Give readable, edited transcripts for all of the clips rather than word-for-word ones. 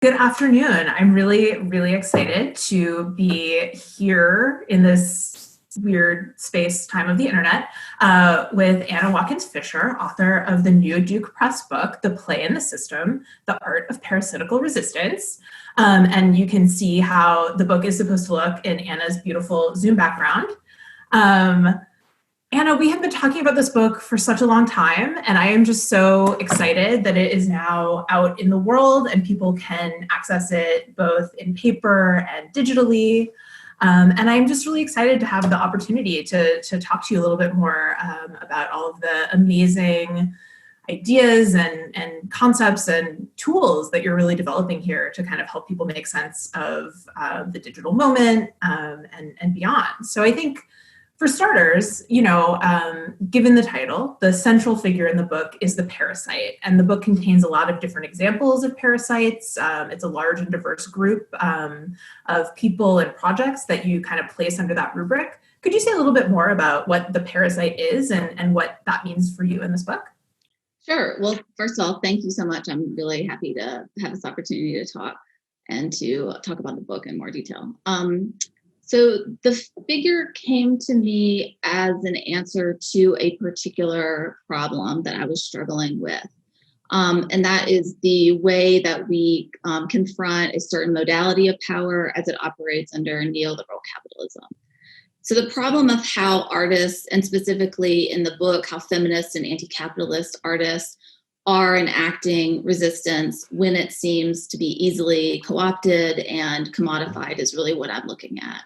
Good afternoon. I'm really, really excited to be here in this weird space time of the internet with Anna Watkins Fisher, author of the new Duke Press book, The Play in the System, The Art of Parasitical Resistance. And you can see how the book is supposed to look in Anna's beautiful Zoom background. Anna, we have been talking about this book for such a long time, and I am just so excited that it is now out in the world and people can access it both in paper and digitally. And I'm just really excited to have the opportunity to talk to you a little bit more about all of the amazing ideas and concepts and tools that you're really developing here to kind of help people make sense of the digital moment and beyond. So I think, for starters, given the title, the central figure in the book is the parasite, and the book contains a lot of different examples of parasites. It's a large and diverse group of people and projects that you kind of place under that rubric. Could you say a little bit more about what the parasite is and what that means for you in this book? Sure. Well, first of all, thank you so much. I'm really happy to have this opportunity to talk and to talk about the book in more detail. So the figure came to me as an answer to a particular problem that I was struggling with. And that is the way that we confront a certain modality of power as it operates under neoliberal capitalism. So the problem of how artists, and specifically in the book, how feminists and anti-capitalist artists are enacting resistance when it seems to be easily co-opted and commodified is really what I'm looking at.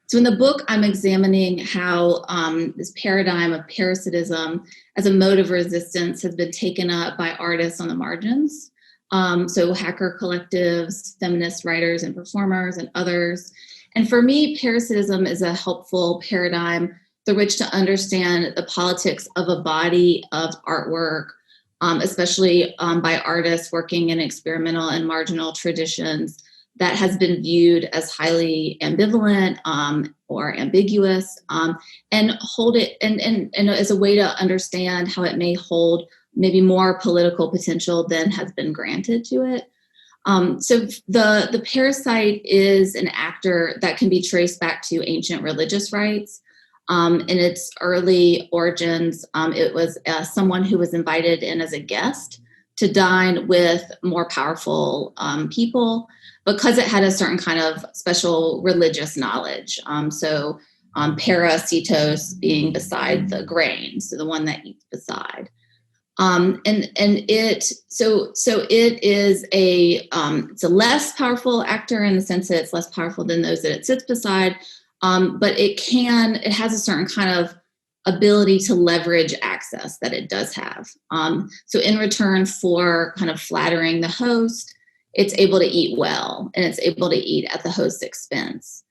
So in the book, I'm examining how this paradigm of parasitism as a mode of resistance has been taken up by artists on the margins. So hacker collectives, feminist writers and performers and others. And for me, parasitism is a helpful paradigm through which to understand the politics of a body of artwork, especially by artists working in experimental and marginal traditions that has been viewed as highly ambivalent or ambiguous, and hold it and as a way to understand how it may hold maybe more political potential than has been granted to it. So the parasite is an actor that can be traced back to ancient religious rites. In its early origins, it was someone who was invited in as a guest to dine with more powerful people, because it had a certain kind of special religious knowledge. Parasitos being beside the grain, so the one that eats beside. It is it's a less powerful actor in the sense that it's less powerful than those that it sits beside, but it has a certain kind of ability to leverage access that it does have. So in return for kind of flattering the host, it's able to eat well, and it's able to eat at the host's expense.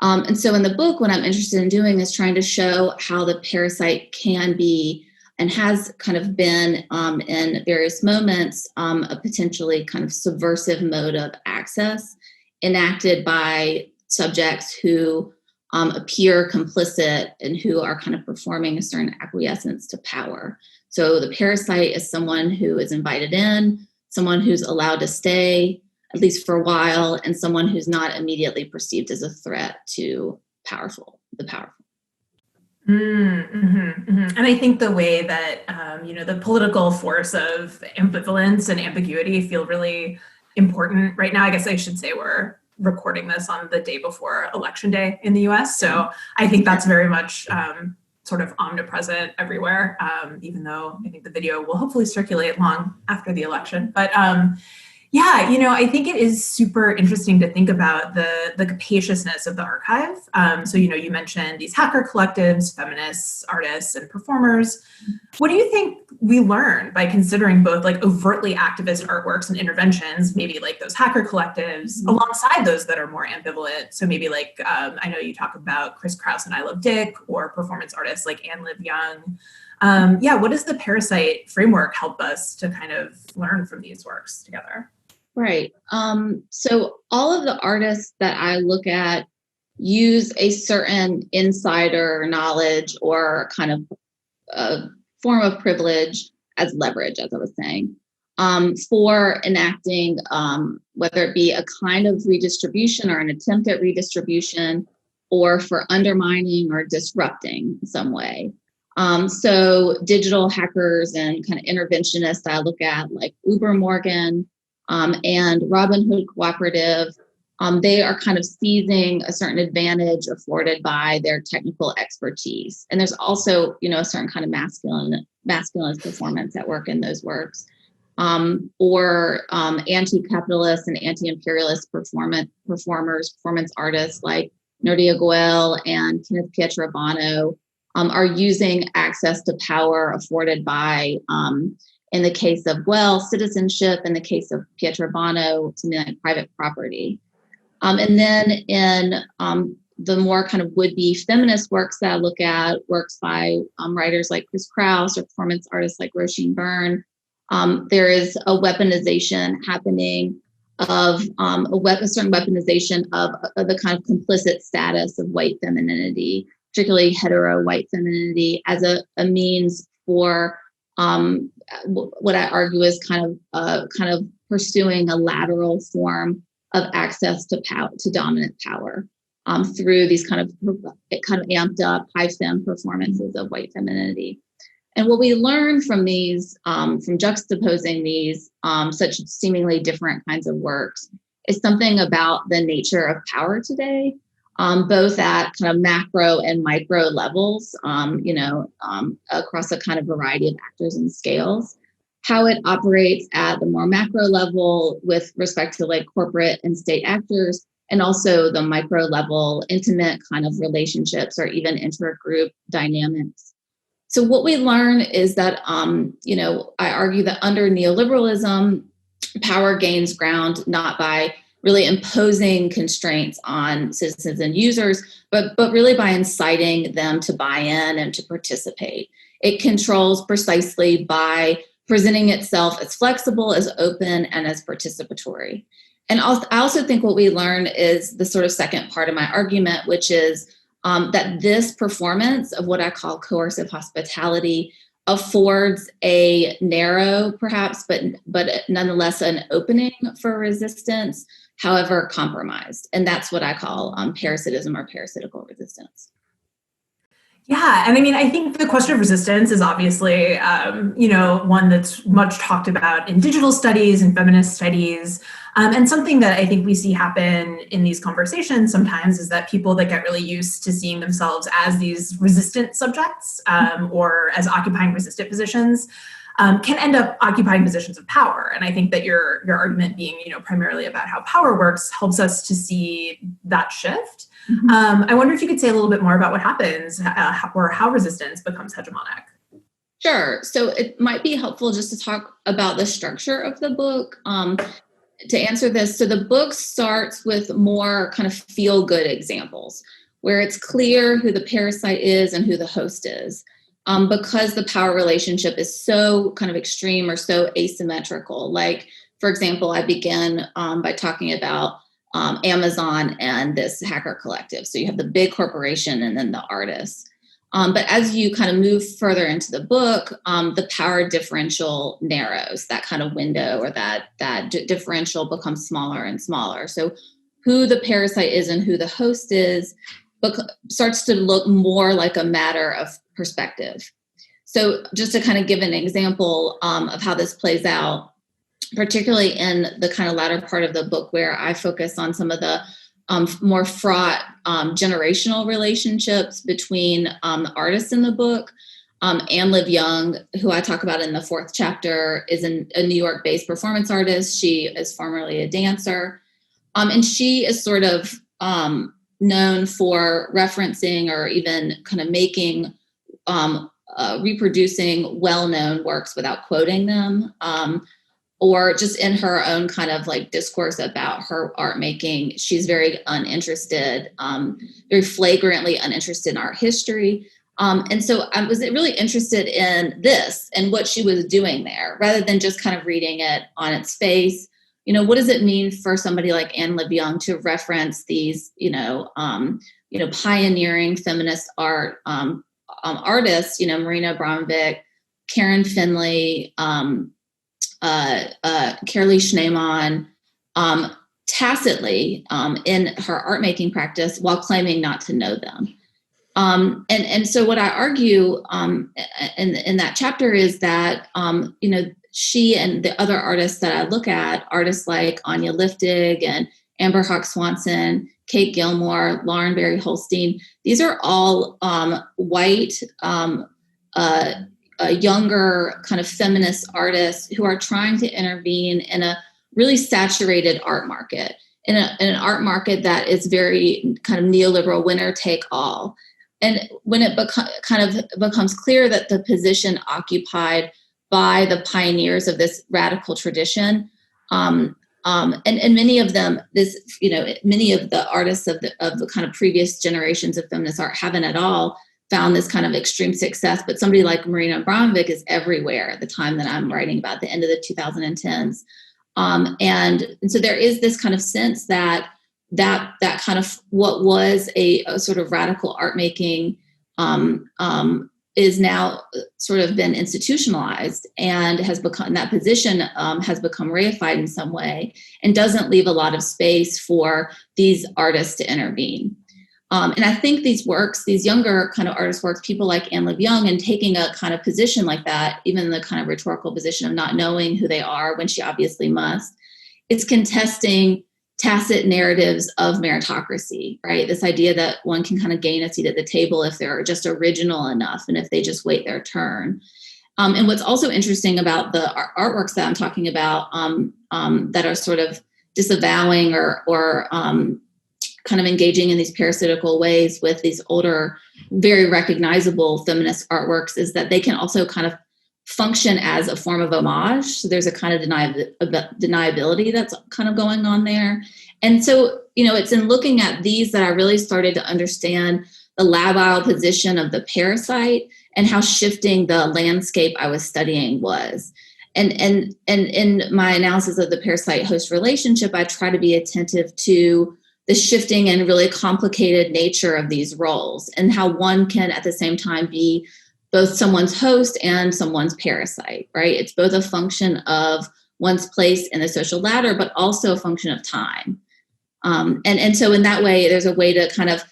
And so in the book, what I'm interested in doing is trying to show how the parasite can be and has kind of been in various moments a potentially kind of subversive mode of access enacted by subjects who appear complicit and who are kind of performing a certain acquiescence to power. So the parasite is someone who is invited in, someone who's allowed to stay, at least for a while, and someone who's not immediately perceived as a threat to the powerful. And I think the way that, the political force of ambivalence and ambiguity feel really important right now. I guess I should say we're recording this on the day before Election Day in the US. So I think that's very much sort of omnipresent everywhere, even though I think the video will hopefully circulate long after the election. But I think it is super interesting to think about the capaciousness of the archive. So, you mentioned these hacker collectives, feminists, artists, and performers. What do you think we learned by considering both like overtly activist artworks and interventions, maybe like those hacker collectives, alongside those that are more ambivalent? So maybe like, I know you talk about Chris Kraus and I Love Dick, or performance artists like Anne Liv Young. What does the Parasite framework help us to kind of learn from these works together? Right. So all of the artists that I look at use a certain insider knowledge or kind of a form of privilege as leverage, as I was saying. for enacting, whether it be a kind of redistribution or an attempt at redistribution, or for undermining or disrupting in some way. So digital hackers and kind of interventionists I look at, like Uber Morgan and Robinhood Cooperative, they are kind of seizing a certain advantage afforded by their technical expertise. And there's also, a certain kind of masculinist performance at work in those works. Or anti-capitalist and anti-imperialist performance artists like Nerdia Goel and Kenneth Pietrabano are using access to power afforded by, in the case of Goel, citizenship, in the case of Pietrabano, something like private property. And then in the more kind of would-be feminist works that I look at, works by writers like Chris Kraus or performance artists like Roisin Byrne, there is a weaponization happening of a certain weaponization of the kind of complicit status of white femininity, particularly hetero white femininity, as a means for what I argue is kind of pursuing a lateral form of access to power, to dominant power, through these kind of amped up high femme performances of white femininity. And what we learn from these, from juxtaposing these such seemingly different kinds of works, is something about the nature of power today, both at kind of macro and micro levels, across a kind of variety of actors and scales. How it operates at the more macro level with respect to like corporate and state actors, and also the micro level, intimate kind of relationships or even intergroup dynamics. So what we learn is that, I argue that under neoliberalism, power gains ground not by really imposing constraints on citizens and users, but really by inciting them to buy in and to participate. It controls precisely by presenting itself as flexible, as open, and as participatory. And I also think what we learn is the sort of second part of my argument, which is that this performance of what I call coercive hospitality affords a narrow, perhaps, but nonetheless an opening for resistance, however compromised. And that's what I call parasitism or parasitical resistance. Yeah, and I mean, I think the question of resistance is obviously, one that's much talked about in digital studies and feminist studies, and something that I think we see happen in these conversations sometimes is that people that get really used to seeing themselves as these resistant subjects or as occupying resistant positions can end up occupying positions of power. And I think that your argument being, primarily about how power works helps us to see that shift. Mm-hmm. I wonder if you could say a little bit more about what happens or how resistance becomes hegemonic. Sure. So it might be helpful just to talk about the structure of the book to answer this. So the book starts with more kind of feel-good examples where it's clear who the parasite is and who the host is. Because the power relationship is so kind of extreme or so asymmetrical. Like, for example, I begin by talking about Amazon and this hacker collective. So you have the big corporation and then the artists. But as you kind of move further into the book, the power differential narrows, that kind of window or that differential becomes smaller and smaller. So who the parasite is and who the host is starts to look more like a matter of perspective. So just to kind of give an example of how this plays out, particularly in the kind of latter part of the book where I focus on some of the more fraught generational relationships between the artists in the book. Anne Liv Young, who I talk about in the fourth chapter, is a New York-based performance artist. She is formerly a dancer. And she is sort of known for referencing or even kind of making, reproducing well-known works without quoting them, or just in her own kind of like discourse about her art making. She's very uninterested, very flagrantly uninterested in art history. And so I was really interested in this and what she was doing there, rather than just kind of reading it on its face. What does it mean for somebody like Anne Liv Young to reference these, pioneering feminist art artists, Marina Abramovic, Karen Finley, Carolee Schneemann tacitly in her art making practice while claiming not to know them. And so what I argue in that chapter is that, she and the other artists that I look at, artists like Anya Liftig and Amber Hawk Swanson, Kate Gilmore, Lauren Berry Holstein, these are all white, younger kind of feminist artists who are trying to intervene in a really saturated art market, in an art market that is very kind of neoliberal, winner take all. And when it becomes clear that the position occupied by the pioneers of this radical tradition, and many of them, many of the artists of the kind of previous generations of feminist art haven't at all found this kind of extreme success. But somebody like Marina Abramovic is everywhere at the time that I'm writing about, the end of the 2010s. And so there is this kind of sense that kind of what was a sort of radical art making is now sort of been institutionalized and has become, that position has become reified in some way and doesn't leave a lot of space for these artists to intervene. And I think these works, these younger kind of artist works, people like Anne Liv Young, and taking a kind of position like that, even the kind of rhetorical position of not knowing who they are when she obviously must, it's contesting tacit narratives of meritocracy, right? This idea that one can kind of gain a seat at the table if they're just original enough and if they just wait their turn. And what's also interesting about the artworks that I'm talking about that are sort of disavowing or kind of engaging in these parasitical ways with these older, very recognizable feminist artworks is that they can also kind of function as a form of homage. So there's a kind of deniability that's kind of going on there. And so, it's in looking at these that I really started to understand the labile position of the parasite and how shifting the landscape I was studying was. And in my analysis of the parasite-host relationship, I try to be attentive to the shifting and really complicated nature of these roles and how one can at the same time be both someone's host and someone's parasite, right? It's both a function of one's place in the social ladder, but also a function of time. And so in that way, there's a way to kind of,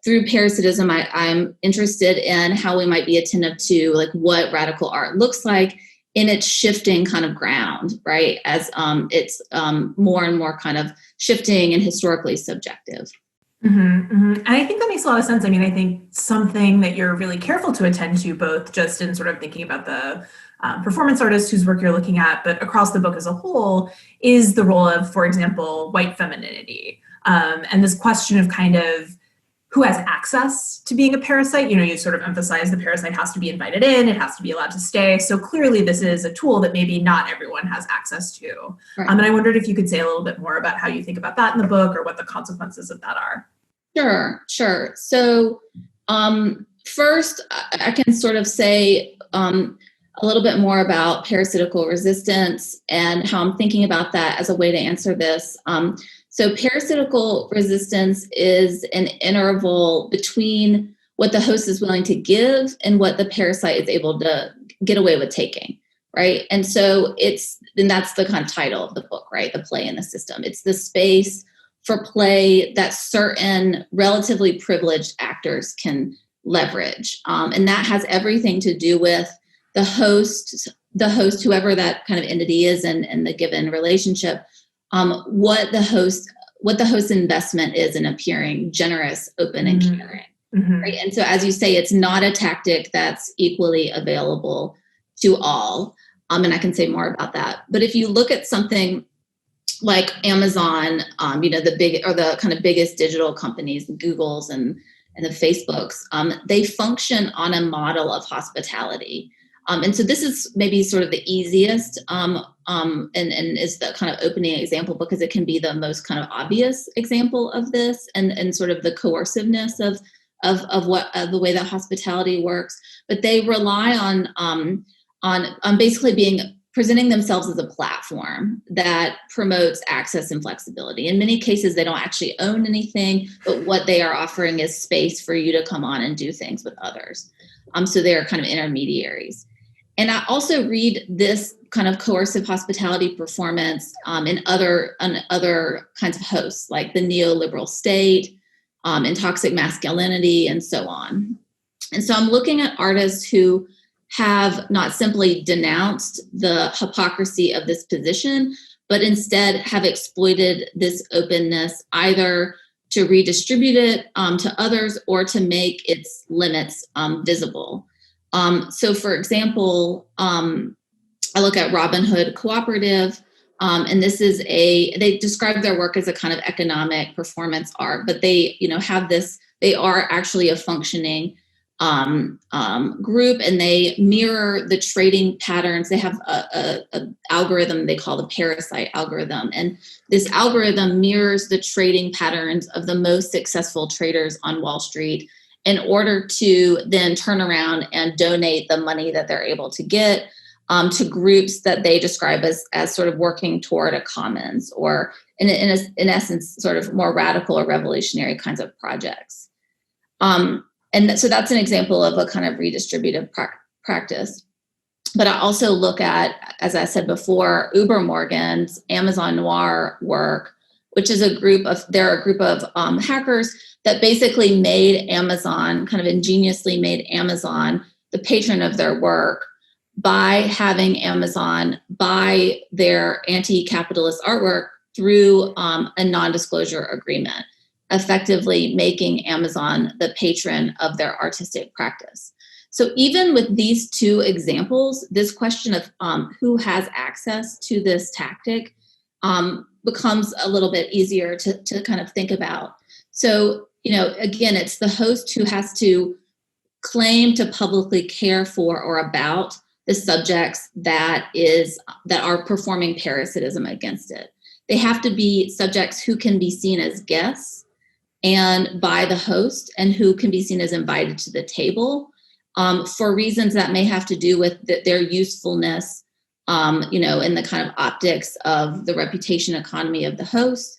through parasitism, I'm interested in how we might be attentive to like what radical art looks like in its shifting kind of ground, right? As it's more and more kind of shifting and historically subjective. Mm-hmm, mm-hmm. And I think that makes a lot of sense. I mean, I think something that you're really careful to attend to, both just in sort of thinking about the performance artists whose work you're looking at, but across the book as a whole, is the role of, for example, white femininity. And this question of kind of who has access to being a parasite. You sort of emphasize the parasite has to be invited in, it has to be allowed to stay. So clearly this is a tool that maybe not everyone has access to. Right. And I wondered if you could say a little bit more about how you think about that in the book or what the consequences of that are. Sure. So first, I can sort of say a little bit more about parasitical resistance and how I'm thinking about that as a way to answer this. So parasitical resistance is an interval between what the host is willing to give and what the parasite is able to get away with taking, right? And so that's the kind of title of the book, right? The play in the system. It's the space for play that certain relatively privileged actors can leverage. And that has everything to do with the host, whoever that kind of entity is in the given relationship, what the host investment is in appearing generous, open, and caring. Mm-hmm. Right? And so, as you say, it's not a tactic that's equally available to all. And I can say more about that. But if you look at something like Amazon, the big or the kind of biggest digital companies, the Googles and the Facebooks, they function on a model of hospitality. And so this is maybe sort of the easiest and is the kind of opening example because it can be the most kind of obvious example of this and sort of the coerciveness of what the way that hospitality works. But they rely on basically presenting themselves as a platform that promotes access and flexibility. In many cases, they don't actually own anything, but what they are offering is space for you to come on and do things with others. So they are kind of intermediaries. And I also read this kind of coercive hospitality performance in other kinds of hosts, like the neoliberal state, in toxic masculinity, and so on. And so I'm looking at artists who have not simply denounced the hypocrisy of this position, but instead have exploited this openness either to redistribute it to others or to make its limits visible. So for example, I look at Robin Hood Cooperative, and this is they describe their work as a kind of economic performance art, but they, have this, they are actually a functioning group, and they mirror the trading patterns. They have a algorithm they call the Parasite algorithm, and this algorithm mirrors the trading patterns of the most successful traders on Wall Street in order to then turn around and donate the money that they're able to get to groups that they describe as sort of working toward a commons, or in essence, sort of more radical or revolutionary kinds of projects. And so that's an example of a kind of redistributive practice. But I also look at, as I said before, Ubermorgen's Amazon Noir work, which is they're a group of hackers that basically made Amazon, kind of ingeniously made Amazon the patron of their work by having Amazon buy their anti-capitalist artwork through a non-disclosure agreement, effectively making Amazon the patron of their artistic practice. So even with these two examples, this question of who has access to this tactic becomes a little bit easier to kind of think about. So, again, it's the host who has to claim to publicly care for or about the subjects that are performing parasitism against it. They have to be subjects who can be seen as guests and by the host, and who can be seen as invited to the table for reasons that may have to do with their usefulness, in the kind of optics of the reputation economy of the host,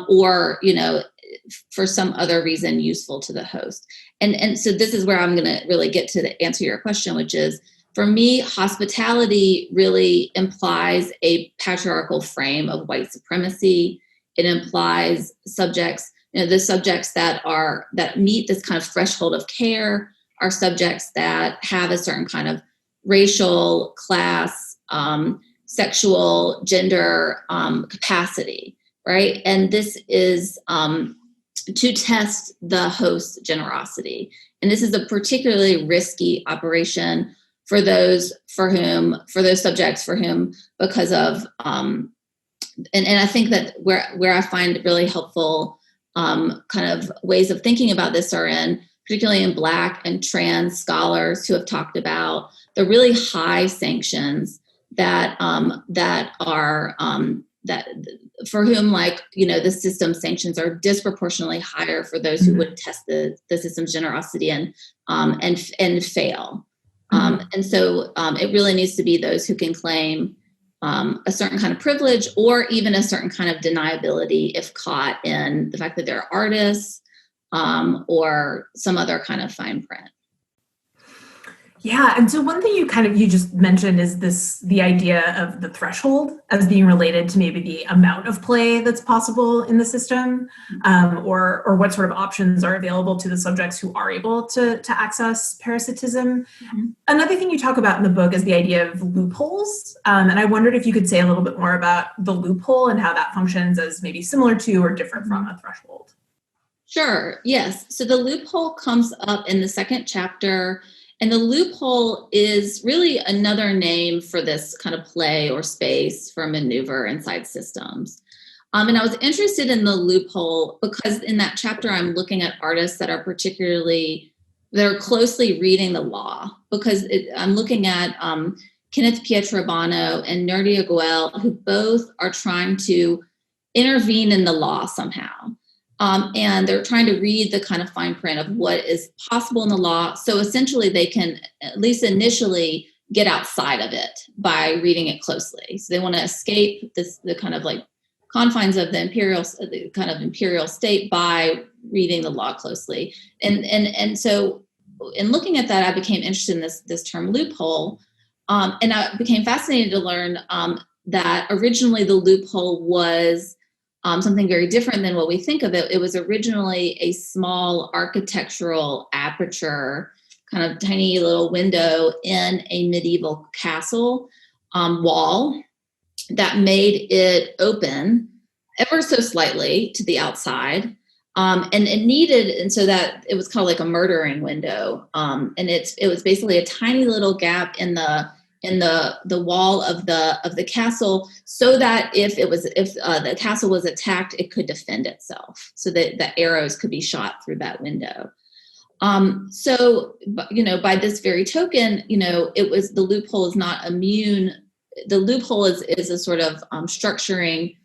or, for some other reason useful to the host. And so this is where I'm going to really get to answer your question, which is, for me, hospitality really implies a patriarchal frame of white supremacy. It implies subjects, the subjects that meet this kind of threshold of care are subjects that have a certain kind of racial, class, sexual, gender capacity, right? And this is to test the host's generosity. And this is a particularly risky operation for those subjects for whom, because of, and I think that where I find it really helpful kind of ways of thinking about this are particularly in Black and trans scholars who have talked about the really high sanctions that for whom, the system sanctions are disproportionately higher for those who would test the system's generosity and fail. And so it really needs to be those who can claim a certain kind of privilege, or even a certain kind of deniability if caught in the fact that they're artists or some other kind of fine print. Yeah, and so one thing you just mentioned is the idea of the threshold as being related to maybe the amount of play that's possible in the system, or what sort of options are available to the subjects who are able to access parasitism. Mm-hmm. Another thing you talk about in the book is the idea of loopholes, and I wondered if you could say a little bit more about the loophole and how that functions as maybe similar to or different from a threshold. Sure, yes. So the loophole comes up in the second chapter. And the loophole is really another name for this kind of play or space for maneuver inside systems. And I was interested in the loophole because in that chapter, I'm looking at artists that are closely reading the law, because I'm looking at Kenneth Pietrobano and Nerdia Goel, who both are trying to intervene in the law somehow. And they're trying to read the kind of fine print of what is possible in the law. So essentially they can, at least initially, get outside of it by reading it closely. So they want to escape the kind of confines of the imperial state by reading the law closely. And so in looking at that, I became interested in this term loophole, And I became fascinated to learn that originally the loophole was something very different than what we think of it. It was originally a small architectural aperture, kind of tiny little window in a medieval castle wall that made it open ever so slightly to the outside. And so that it was kind of like a murdering window. And it was basically a tiny little gap in the wall of the castle, so that if the castle was attacked, it could defend itself, so that the arrows could be shot through that window. So, by this very token, the loophole is not immune. The loophole is a sort of structuring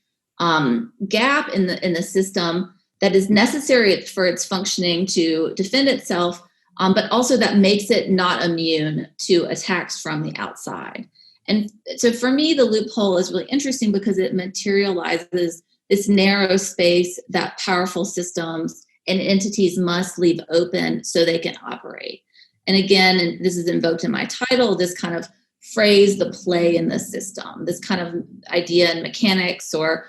gap in the system that is necessary for its functioning to defend itself, but also that makes it not immune to attacks from the outside. And so for me, the loophole is really interesting because it materializes this narrow space that powerful systems and entities must leave open so they can operate. And again, and this is invoked in my title, this kind of phrase, the play in the system, this kind of idea in mechanics where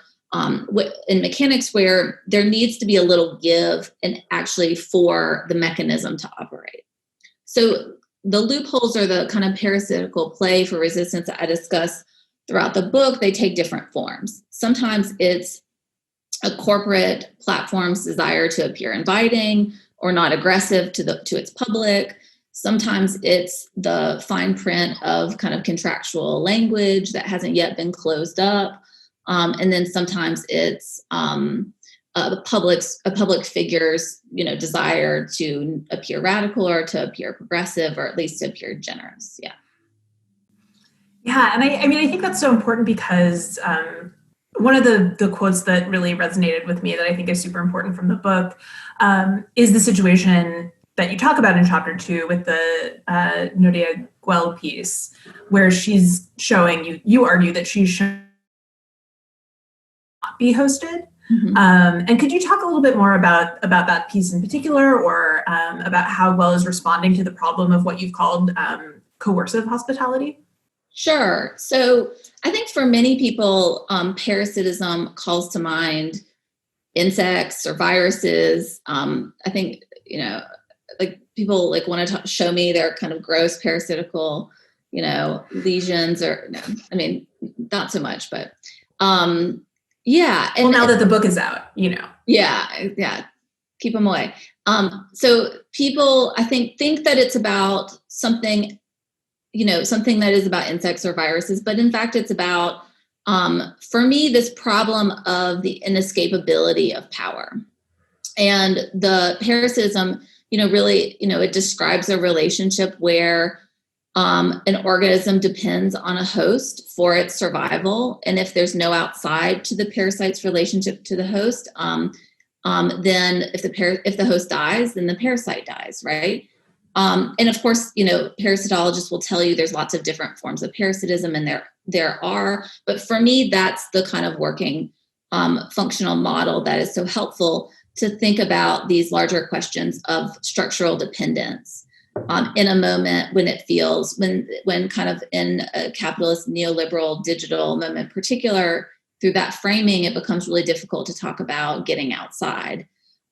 there needs to be a little give and actually for the mechanism to operate. So the loopholes are the kind of parasitical play for resistance that I discuss throughout the book. They take different forms. Sometimes it's a corporate platform's desire to appear inviting or not aggressive to its public. Sometimes it's the fine print of kind of contractual language that hasn't yet been closed up. And then sometimes it's a public figure's desire to appear radical or to appear progressive, or at least to appear generous. Yeah. Yeah, and I think that's so important because one of the quotes that really resonated with me that I think is super important from the book is the situation that you talk about in chapter 2 with the Nuria Guel piece, where she's showing you argue that she should not be hosted. Mm-hmm. And could you talk a little bit more about that piece in particular, or about how Guel is responding to the problem of what you've called coercive hospitality? Sure. So I think for many people, parasitism calls to mind insects or viruses. I think, like people want to show me their kind of gross parasitical, lesions, or not so much, but yeah. And now that the book is out, Yeah. Keep them away. So people, I think that it's about something that is about insects or viruses, but in fact, it's about, for me, this problem of the inescapability of power. And the parasitism, really, it describes a relationship where an organism depends on a host for its survival. And if there's no outside to the parasite's relationship to the host, then if the host dies, then the parasite dies, right? And of course, parasitologists will tell you there's lots of different forms of parasitism, and there are. But for me, that's the kind of working functional model that is so helpful to think about these larger questions of structural dependence in a moment when it feels, when kind of in a capitalist, neoliberal, digital moment in particular, through that framing, it becomes really difficult to talk about getting outside.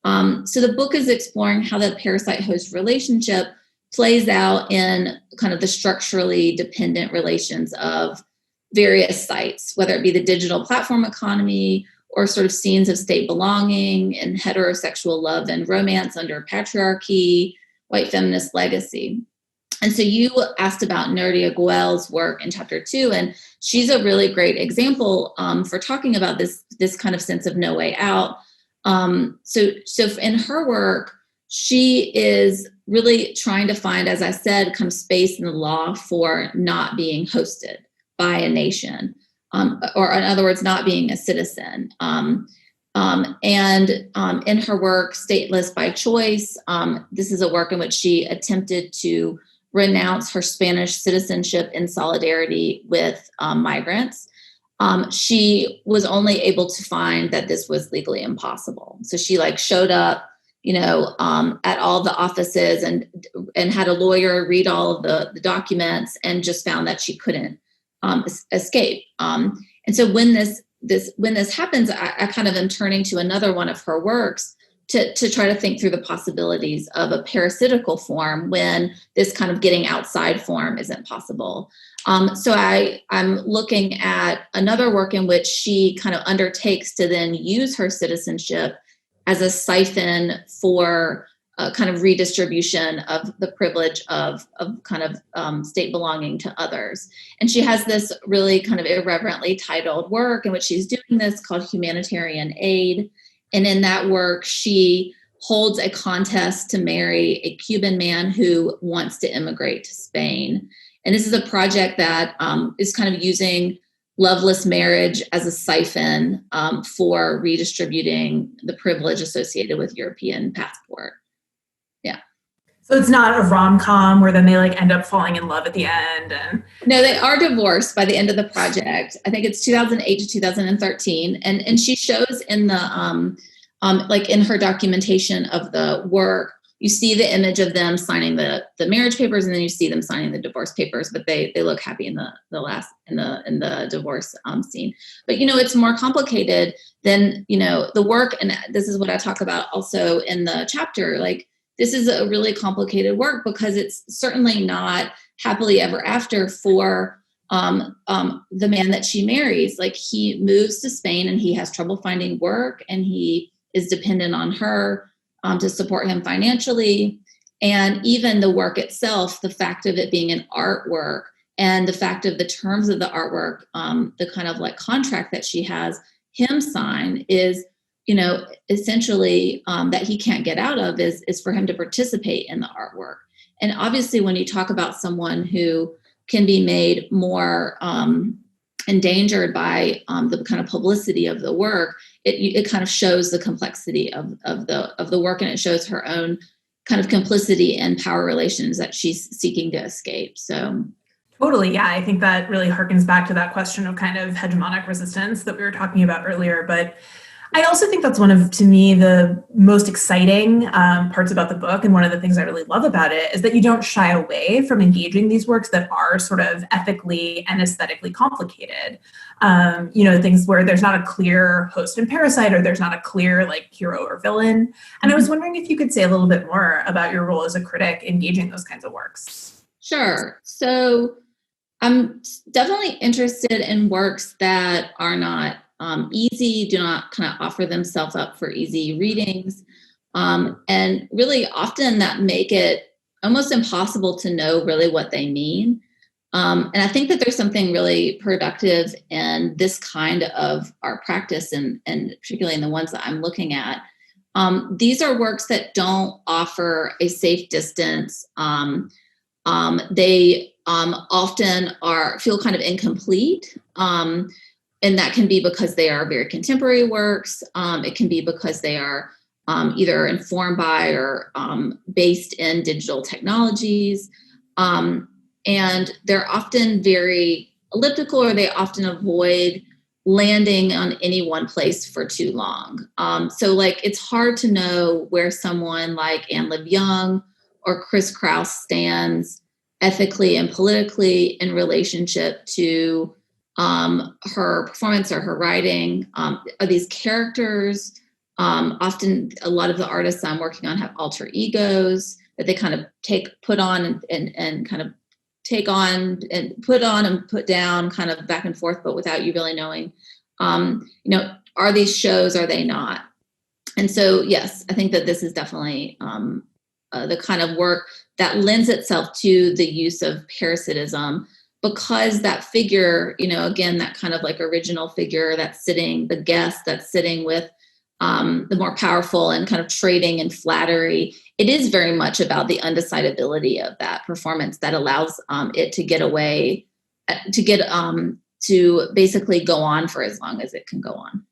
So the book is exploring how the parasite-host relationship plays out in kind of the structurally dependent relations of various sites, whether it be the digital platform economy or sort of scenes of state belonging and heterosexual love and romance under patriarchy, white feminist legacy. And so you asked about Nuria Guel's work in chapter 2, and she's a really great example for talking about this kind of sense of no way out. So in her work, she is really trying to find, as I said, kind of space in the law for not being hosted by a nation, or in other words, not being a citizen. And in her work, Stateless by Choice, this is a work in which she attempted to renounce her Spanish citizenship in solidarity with migrants. She was only able to find that this was legally impossible. So she showed up at all the offices and had a lawyer read all of the documents and just found that she couldn't escape. And so when this happens, I kind of am turning to another one of her works to try to think through the possibilities of a parasitical form when this kind of getting outside form isn't possible. So I'm looking at another work in which she kind of undertakes to then use her citizenship as a siphon for kind of redistribution of the privilege of kind of state belonging to others. And she has this really kind of irreverently titled work in which she's doing this called Humanitarian Aid. And in that work, she holds a contest to marry a Cuban man who wants to immigrate to Spain. And this is a project that is kind of using loveless marriage as a siphon for redistributing the privilege associated with European passport. Yeah. So it's not a rom-com where then they like end up falling in love at the end. And no, they are divorced by the end of the project. I think it's 2008 to 2013. And she shows in the, like in her documentation of the work, you see the image of them signing the marriage papers, and then you see them signing the divorce papers, but they look happy in the divorce scene. But, it's more complicated than, the work. And this is what I talk about also in the chapter. Like, this is a really complicated work because it's certainly not happily ever after for the man that she marries. Like, he moves to Spain and he has trouble finding work, and he is dependent on her to support him financially. And even the work itself, the fact of it being an artwork and the fact of the terms of the artwork, the kind of like contract that she has him sign is, essentially that he can't get out of is for him to participate in the artwork. And obviously when you talk about someone who can be made more endangered by the kind of publicity of the work, it kind of shows the complexity of the work, and it shows her own kind of complicity in power relations that she's seeking to escape. So totally, yeah, I think that really harkens back to that question of kind of hegemonic resistance that we were talking about earlier. But I also think that's one of, to me, the most exciting parts about the book. And one of the things I really love about it is that you don't shy away from engaging these works that are sort of ethically and aesthetically complicated. Things where there's not a clear host and parasite, or there's not a clear like hero or villain. And I was wondering if you could say a little bit more about your role as a critic engaging those kinds of works. Sure. So I'm definitely interested in works that are not easy, do not kind of offer themselves up for easy readings, and really often that make it almost impossible to know really what they mean. And I think that there's something really productive in this kind of art practice, and particularly in the ones that I'm looking at. These are works that don't offer a safe distance. They often feel kind of incomplete. And that can be because they are very contemporary works. It can be because they are either informed by or based in digital technologies. And they're often very elliptical, or they often avoid landing on any one place for too long. So like, it's hard to know where someone like Anne Liv Young or Chris Kraus stands ethically and politically in relationship to her performance or her writing. Are these characters? Often a lot of the artists I'm working on have alter egos that they kind of put on and kind of take on and put on and put down, kind of back and forth, but without you really knowing, are these shows, are they not? And so, yes, I think that this is definitely the kind of work that lends itself to the use of parasitism, because that figure, again, that kind of like original figure that's sitting, the guest that's sitting with the more powerful and kind of trading in flattery, it is very much about the undecidability of that performance that allows it to get away, to basically go on for as long as it can go on.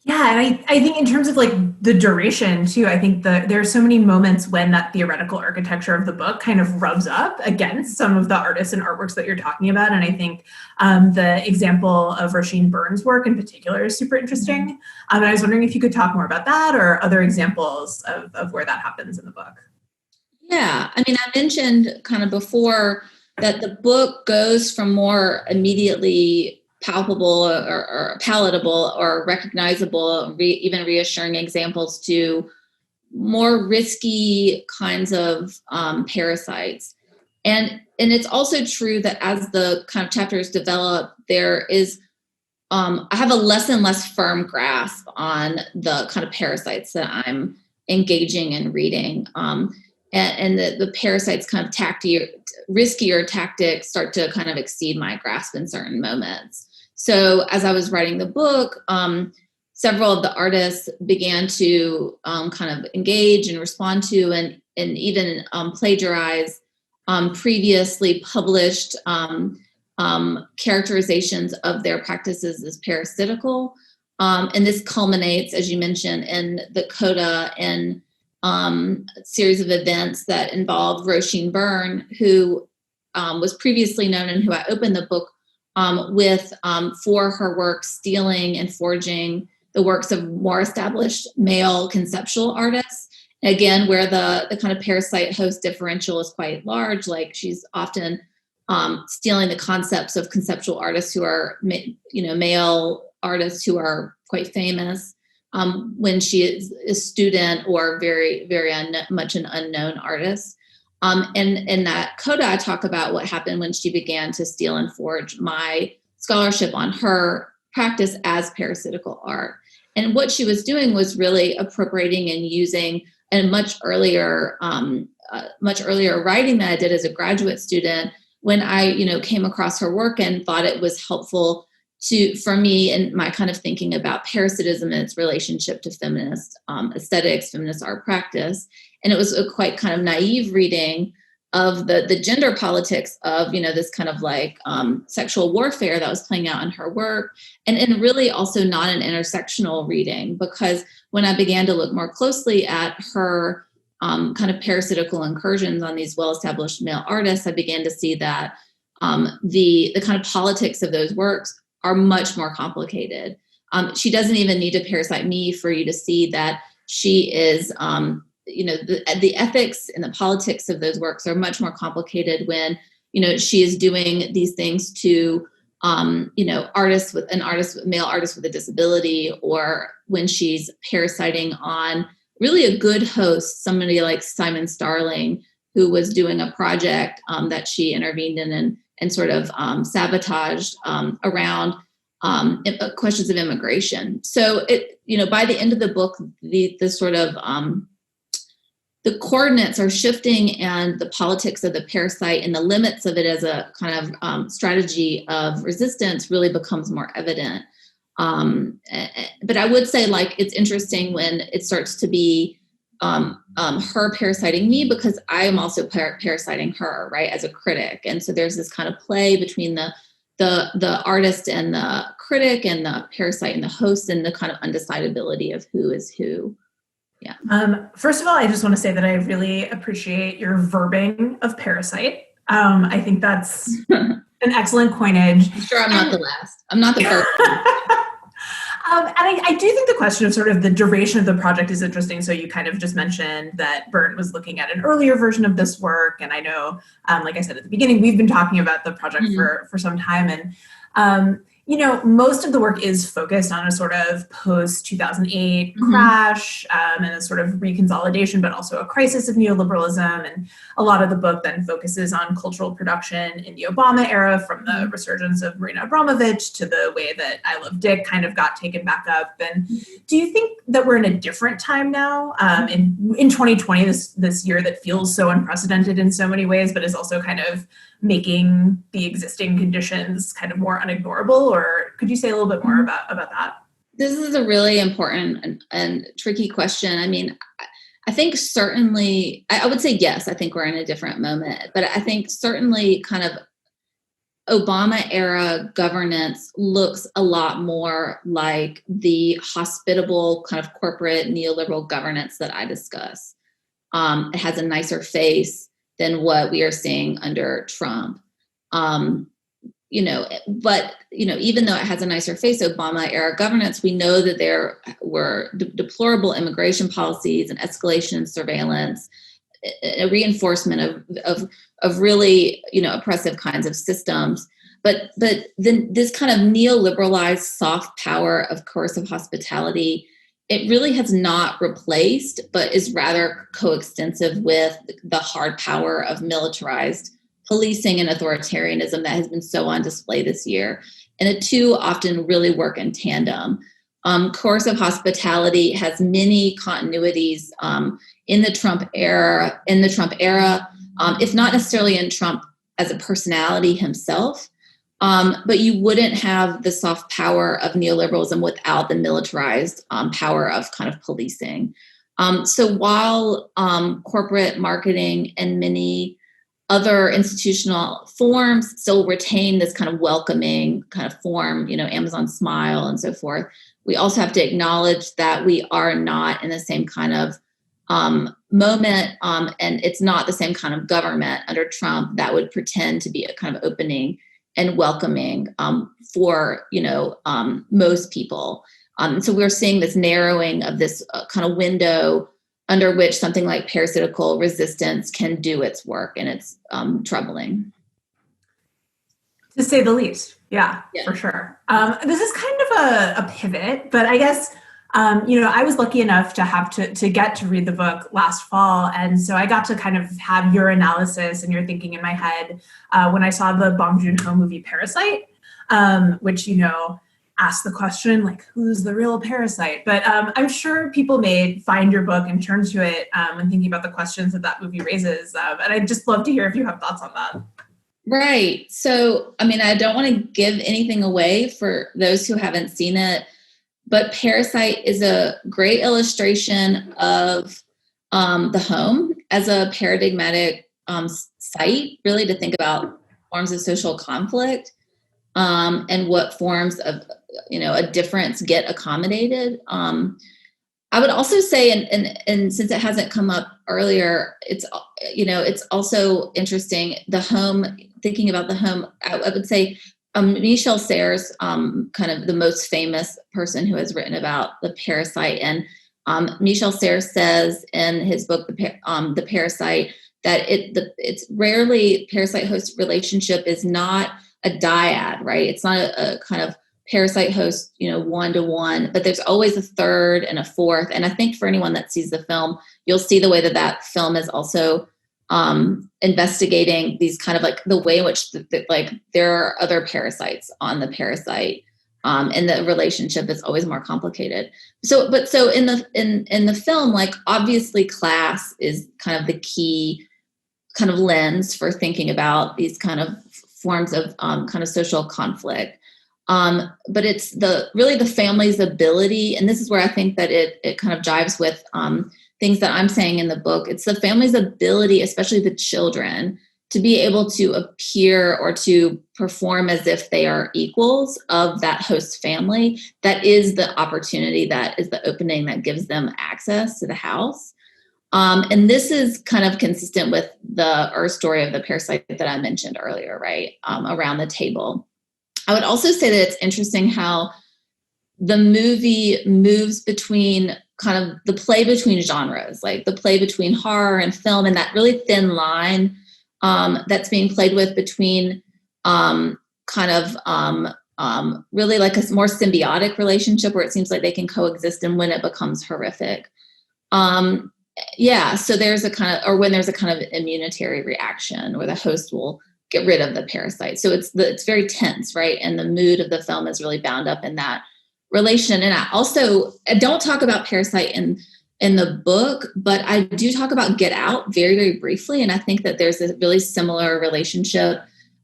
Yeah, and I think in terms of like the duration too, I think there are so many moments when that theoretical architecture of the book kind of rubs up against some of the artists and artworks that you're talking about. And I think the example of Roisin Byrne's work in particular is super interesting. And I was wondering if you could talk more about that or other examples of where that happens in the book. Yeah, I mean, I mentioned kind of before that the book goes from more immediately palpable or palatable or recognizable, even reassuring examples to more risky kinds of parasites. And it's also true that as the kind of chapters develop, there is I have a less and less firm grasp on the kind of parasites that I'm engaging in reading. And the parasites kind of riskier tactics start to kind of exceed my grasp in certain moments. So as I was writing the book, several of the artists began to kind of engage and respond to and even plagiarize previously published characterizations of their practices as parasitical. And this culminates, as you mentioned, in the coda and series of events that involved Roisin Byrne, who was previously known and who I opened the book with for her work stealing and forging the works of more established male conceptual artists. Again, where the kind of parasite host differential is quite large, like she's often stealing the concepts of conceptual artists who are, male artists who are quite famous when she is a student or very, very much an unknown artist. And in that coda, I talk about what happened when she began to steal and forge my scholarship on her practice as parasitical art. And what she was doing was really appropriating and using a much earlier writing that I did as a graduate student when I, came across her work and thought it was helpful for me and my kind of thinking about parasitism and its relationship to feminist aesthetics, feminist art practice. And it was a quite kind of naive reading of the gender politics of, this kind of like sexual warfare that was playing out in her work. And really also not an intersectional reading, because when I began to look more closely at her kind of parasitical incursions on these well-established male artists, I began to see that the kind of politics of those works are much more complicated. She doesn't even need to parasite me for you to see that she is, the ethics and the politics of those works are much more complicated when, she is doing these things to, male artists with a disability, or when she's parasiting on really a good host, somebody like Simon Starling, who was doing a project that she intervened in and sort of sabotaged around questions of immigration. So by the end of the book, the sort of the coordinates are shifting, and the politics of the parasite and the limits of it as a kind of strategy of resistance really becomes more evident. But I would say, like, it's interesting when it starts to be her parasiting me, because I am also parasiting her, right, as a critic. And so there's this kind of play between the artist and the critic, and the parasite and the host, and the kind of undecidability of who is who. Yeah. First of all, I just want to say that I really appreciate your verbing of parasite. I think that's an excellent coinage. I'm sure I'm not the last. I'm not the first. And I do think the question of sort of the duration of the project is interesting. So you kind of just mentioned that Byrne was looking at an earlier version of this work. And I know, like I said at the beginning, we've been talking about the project for some time. And, most of the work is focused on a sort of post-2008 crash and a sort of reconsolidation, but also a crisis of neoliberalism. And a lot of the book then focuses on cultural production in the Obama era, from the resurgence of Marina Abramovich to the way that I Love Dick kind of got taken back up. And do you think that we're in a different time now in 2020, this year that feels so unprecedented in so many ways, but is also kind of making the existing conditions kind of more unignorable? Or could you say a little bit more about that? This is a really important and tricky question. I mean, I think certainly, I would say yes, I think we're in a different moment, but I think certainly kind of Obama era governance looks a lot more like the hospitable kind of corporate neoliberal governance that I discuss. It has a nicer face than what we are seeing under Trump. But even though it has a nicer face, Obama era governance, we know that there were deplorable immigration policies and escalation and surveillance, a reinforcement of really, oppressive kinds of systems. But then this kind of neoliberalized soft power of coercive hospitality, it really has not replaced, but is rather coextensive with the hard power of militarized policing and authoritarianism that has been so on display this year. And the two often really work in tandem. Coercive hospitality has many continuities in the Trump era, if not necessarily in Trump as a personality himself, but you wouldn't have the soft power of neoliberalism without the militarized power of kind of policing. So while corporate marketing and many other institutional forms still retain this kind of welcoming kind of form, Amazon Smile and so forth, we also have to acknowledge that we are not in the same kind of moment, and it's not the same kind of government under Trump that would pretend to be a kind of opening and welcoming for most people. So we're seeing this narrowing of this kind of window under which something like parasitical resistance can do its work, and it's troubling. To say the least. Yeah, for sure. This is kind of a pivot, but I guess, I was lucky enough to have to get to read the book last fall. And so I got to kind of have your analysis and your thinking in my head when I saw the Bong Joon-ho movie Parasite, which, asked the question, like, who's the real parasite? But I'm sure people may find your book and turn to it when thinking about the questions that movie raises. And I'd just love to hear if you have thoughts on that. Right. So, I don't want to give anything away for those who haven't seen it, but Parasite is a great illustration of the home as a paradigmatic site, really, to think about forms of social conflict and what forms of, a difference get accommodated. I would also say, and since it hasn't come up earlier, it's also interesting, the home, thinking about the home, I would say Michel Serres, kind of the most famous person who has written about the parasite. And Michel Serres says in his book, The Parasite, that it's rarely parasite-host relationship is not a dyad, right? It's not a kind of parasite host, one-to-one, but there's always a third and a fourth. And I think for anyone that sees the film, you'll see the way that film is also investigating these kind of like the way in which there are other parasites on the parasite, and the relationship is always more complicated. So in the film, like, obviously class is kind of the key kind of lens for thinking about these kind of forms of kind of social conflict. But it's really the family's ability, and this is where I think that it kind of jives with things that I'm saying in the book. It's the family's ability, especially the children, to be able to appear or to perform as if they are equals of that host family. That is the opportunity, that is the opening that gives them access to the house. And this is kind of consistent with the story of the parasite that I mentioned earlier, right? Around the table. I would also say that it's interesting how the movie moves between kind of the play between genres, like the play between horror and film, and that really thin line that's being played with between really like a more symbiotic relationship where it seems like they can coexist, and when it becomes horrific. So there's a kind of, or when there's a kind of immunitary reaction where the host will get rid of the parasite. So it's very tense, right? And the mood of the film is really bound up in that relation. And I don't talk about Parasite in the book, but I do talk about Get Out very, very briefly. And I think that there's a really similar relationship,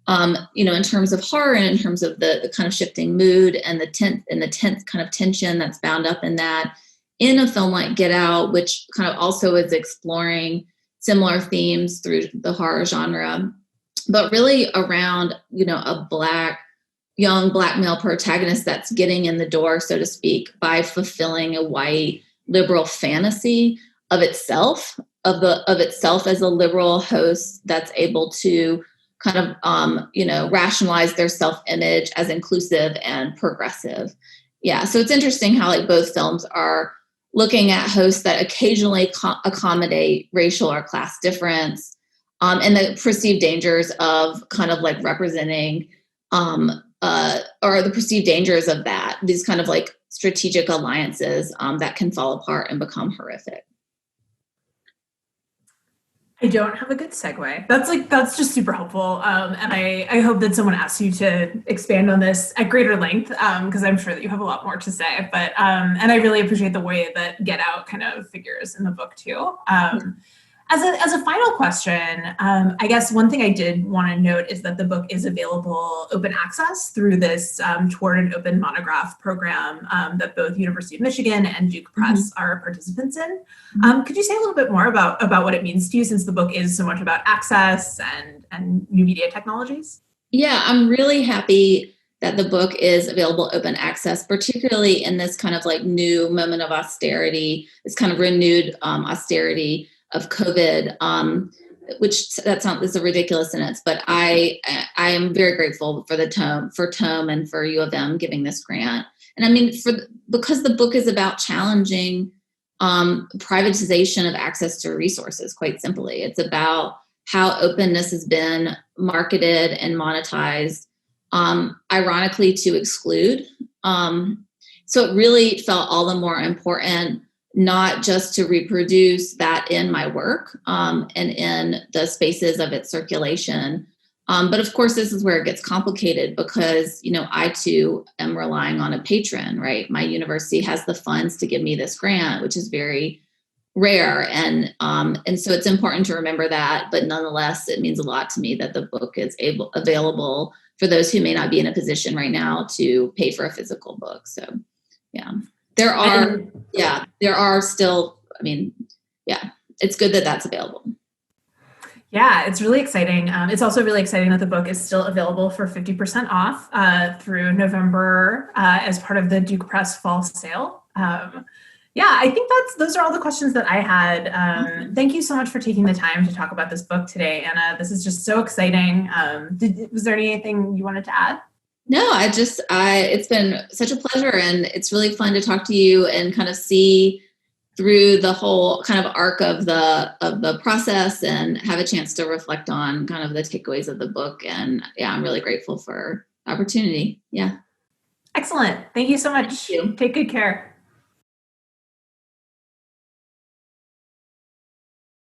in terms of horror and in terms of the kind of shifting mood and the tense kind of tension that's bound up in that, in a film like Get Out, which kind of also is exploring similar themes through the horror genre. but really around, a young black male protagonist that's getting in the door, so to speak, by fulfilling a white liberal fantasy of itself, of itself as a liberal host that's able to kind of, rationalize their self-image as inclusive and progressive. Yeah, so it's interesting how like both films are looking at hosts that occasionally accommodate racial or class difference, and the perceived dangers of kind of like representing, or the perceived dangers of that, these kind of like strategic alliances that can fall apart and become horrific. I don't have a good segue. That's just super helpful. And I hope that someone asks you to expand on this at greater length, because I'm sure that you have a lot more to say. But and I really appreciate the way that Get Out kind of figures in the book too. As a final question, I guess one thing I did want to note is that the book is available open access through this Toward an Open Monograph program that both University of Michigan and Duke Press are participants in. Could you say a little bit more about what it means to you, since the book is so much about access and new media technologies? Yeah, I'm really happy that the book is available open access, particularly in this kind of like new moment of austerity, this kind of renewed austerity of COVID, which that's not, it's a ridiculous sentence, but I am very grateful for Tome and for U of M giving this grant. And I mean, because the book is about challenging privatization of access to resources, quite simply. It's about how openness has been marketed and monetized, ironically, to exclude. So it really felt all the more important not just to reproduce that in my work and in the spaces of its circulation. But of course, this is where it gets complicated because, I too am relying on a patron, right? My university has the funds to give me this grant, which is very rare. And so it's important to remember that, but nonetheless, it means a lot to me that the book is available for those who may not be in a position right now to pay for a physical book. So, yeah. There are still, it's good that that's available. Yeah, it's really exciting. It's also really exciting that the book is still available for 50% off through November as part of the Duke Press fall sale. I think those are all the questions that I had. Thank you so much for taking the time to talk about this book today, Anna. This is just so exciting. Was there anything you wanted to add? No, it's been such a pleasure, and it's really fun to talk to you and kind of see through the whole kind of arc of the process and have a chance to reflect on kind of the takeaways of the book. And yeah, I'm really grateful for the opportunity. Yeah. Excellent. Thank you so much. Thank you. Take good care.